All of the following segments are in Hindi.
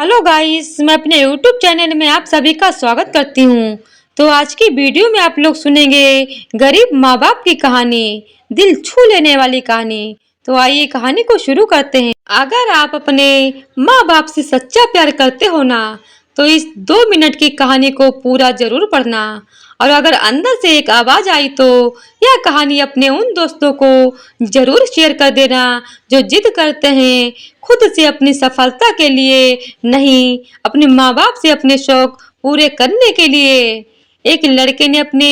हेलो गाइस, मैं अपने यूट्यूब चैनल में आप सभी का स्वागत करती हूँ। तो आज की वीडियो में आप लोग सुनेंगे गरीब माँ बाप की कहानी, दिल छू लेने वाली कहानी। तो आइए कहानी को शुरू करते हैं। अगर आप अपने माँ बाप से सच्चा प्यार करते हो ना, तो इस 2 मिनट की कहानी को पूरा जरूर पढ़ना। और अगर अंदर से एक आवाज आई तो यह कहानी अपने उन दोस्तों को जरूर शेयर कर देना जो जिद करते हैं खुद से अपनी सफलता के लिए नहीं, अपने माँ बाप से अपने शौक पूरे करने के लिए। एक लड़के ने अपने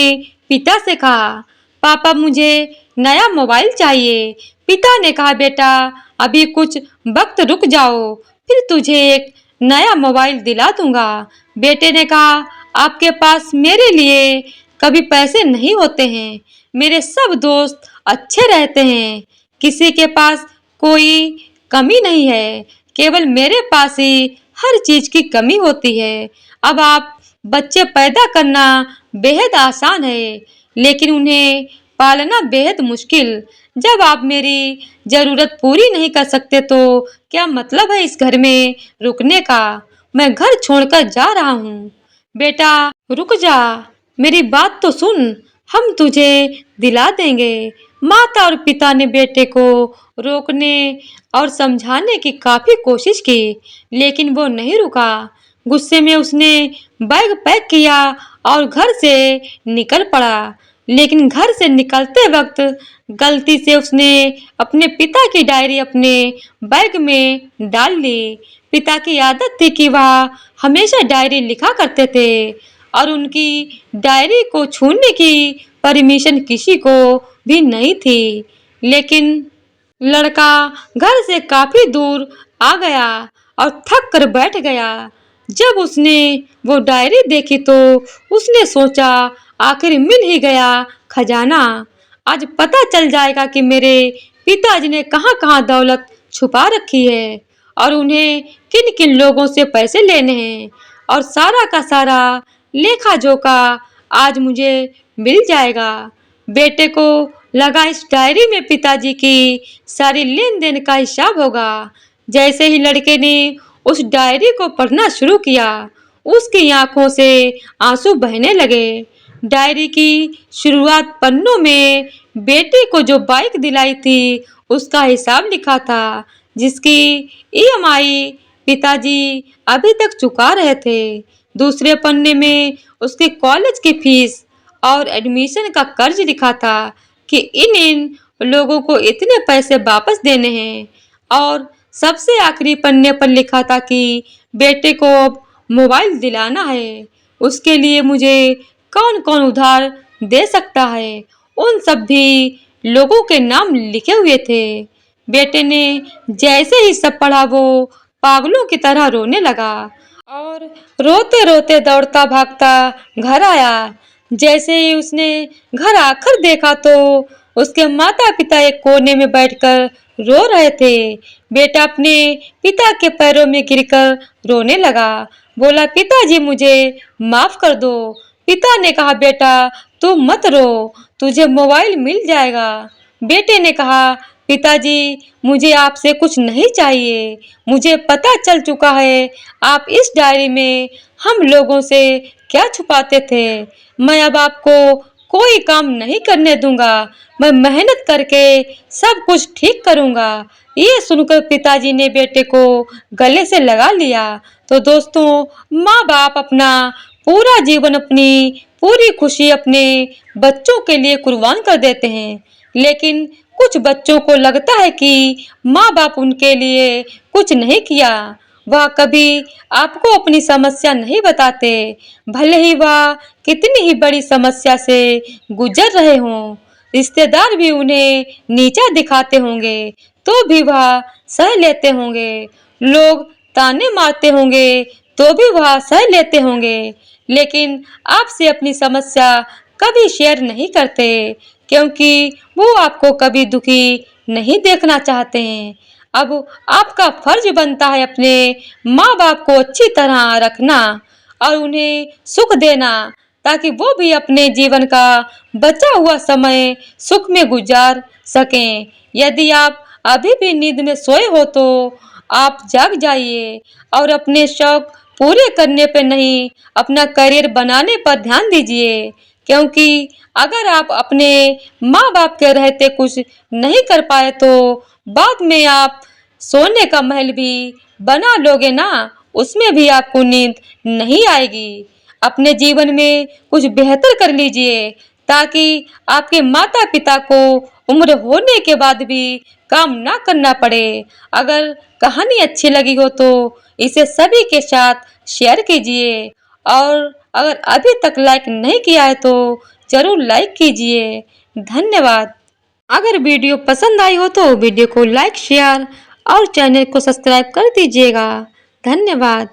पिता से कहा, पापा मुझे नया मोबाइल चाहिए। पिता ने कहा, बेटा अभी कुछ वक्त रुक जाओ, फिर तुझे एक नया मोबाइल दिला दूंगा। बेटे ने कहा, आपके पास मेरे लिए कभी पैसे नहीं होते हैं। मेरे सब दोस्त अच्छे रहते हैं, किसी के पास कोई कमी नहीं है, केवल मेरे पास ही हर चीज की कमी होती है। अब आप बच्चे पैदा करना बेहद आसान है, लेकिन उन्हें पालना बेहद मुश्किल। जब आप मेरी जरूरत पूरी नहीं कर सकते तो क्या मतलब है इस घर में रुकने का? मैं घर छोड़कर जा रहा हूँ। बेटा रुक जा, मेरी बात तो सुन, हम तुझे दिला देंगे। माता और पिता ने बेटे को रोकने और समझाने की काफी कोशिश की, लेकिन वो नहीं रुका। गुस्से में उसने बैग पैक किया और घर से निकल पड़ा। लेकिन घर से निकलते वक्त गलती से उसने अपने पिता की डायरी अपने बैग में डाल ली। पिता की आदत थी कि वह हमेशा डायरी लिखा करते थे और उनकी डायरी को छूने की परमिशन किसी को भी नहीं थी। लेकिन लड़का घर से काफी दूर आ गया और थक कर बैठ गया। जब उसने वो डायरी देखी तो उसने सोचा, आखिर मिल ही गया खजाना। आज पता चल जाएगा कि मेरे पिताजी ने कहाँ-कहाँ दौलत छुपा रखी है और उन्हें किन-किन लोगों से पैसे लेने हैं। और सारा का सारा लेखा जोखा आज मुझे मिल जाएगा। बेटे को लगा इस डायरी में पिताजी की सारी लेन देन का हिसाब होगा। जैसे ही लड़के ने उस डायरी को पढ़ना शुरू किया, उसकी आंखों से आंसू बहने लगे। डायरी की शुरुआत पन्नों में बेटे को जो बाइक दिलाई थी उसका हिसाब लिखा था, जिसकी ईएमआई पिताजी अभी तक चुका रहे थे। दूसरे पन्ने में उसके कॉलेज की फीस और एडमिशन का कर्ज लिखा था कि इन लोगों को इतने पैसे वापस देने हैं। और सबसे आखिरी पन्ने पर लिखा था कि बेटे को अब मोबाइल दिलाना है, उसके लिए मुझे कौन कौन उधार दे सकता है, उन सब भी लोगों के नाम लिखे हुए थे। बेटे ने जैसे ही सब पढ़ा वो पागलों की तरह रोने लगा और रोते रोते दौड़ता भागता घर आया। जैसे ही उसने घर आकर देखा तो उसके माता पिता एक कोने में बैठकर रो रहे थे। बेटा अपने पिता के पैरों में गिरकर रोने लगा, बोला, पिताजी मुझे माफ कर दो। पिता ने कहा, बेटा तू मत रो, तुझे मोबाइल मिल जाएगा। बेटे ने कहा, पिताजी मुझे आपसे कुछ नहीं चाहिए, मुझे पता चल चुका है आप इस डायरी में हम लोगों से क्या छुपाते थे। मैं अब आपको कोई काम नहीं करने दूंगा, मैं मेहनत करके सब कुछ ठीक करूंगा। ये सुनकर पिताजी ने बेटे को गले से लगा लिया। तो दोस्तों, माँ बाप अपना पूरा जीवन, अपनी पूरी खुशी अपने बच्चों के लिए कुर्बान कर देते हैं, लेकिन कुछ बच्चों को लगता है कि माँ बाप उनके लिए कुछ नहीं किया। वह कभी आपको अपनी समस्या नहीं बताते, भले ही वह कितनी ही बड़ी समस्या से गुजर रहे हों। रिश्तेदार भी उन्हें नीचा दिखाते होंगे तो भी वह सह लेते होंगे, लोग ताने मारते होंगे तो भी वह सह लेते होंगे, लेकिन आपसे अपनी समस्या कभी शेयर नहीं करते, क्योंकि वो आपको कभी दुखी नहीं देखना चाहते हैं। अब आपका फर्ज बनता है अपने माँ बाप को अच्छी तरह रखना और उन्हें सुख देना, ताकि वो भी अपने जीवन का बचा हुआ समय सुख में गुजार सकें। यदि आप अभी भी नींद में सोए हो तो आप जाग जाइए और अपने शौक पूरे करने पे नहीं, अपना करियर बनाने पर ध्यान दीजिए। क्योंकि अगर आप अपने माँ-बाप के रहते कुछ नहीं कर पाए तो बाद में आप सोने का महल भी बना लोगे ना, उसमें भी आपको नींद नहीं आएगी। अपने जीवन में कुछ बेहतर कर लीजिए ताकि आपके माता-पिता को उम्र होने के बाद भी काम ना करना पड़े। अगर कहानी अच्छी लगी हो तो इसे सभी के साथ शेयर कीजिए और अगर अभी तक लाइक नहीं किया है तो जरूर लाइक कीजिए। धन्यवाद। अगर वीडियो पसंद आई हो तो वीडियो को लाइक शेयर और चैनल को सब्सक्राइब कर दीजिएगा। धन्यवाद।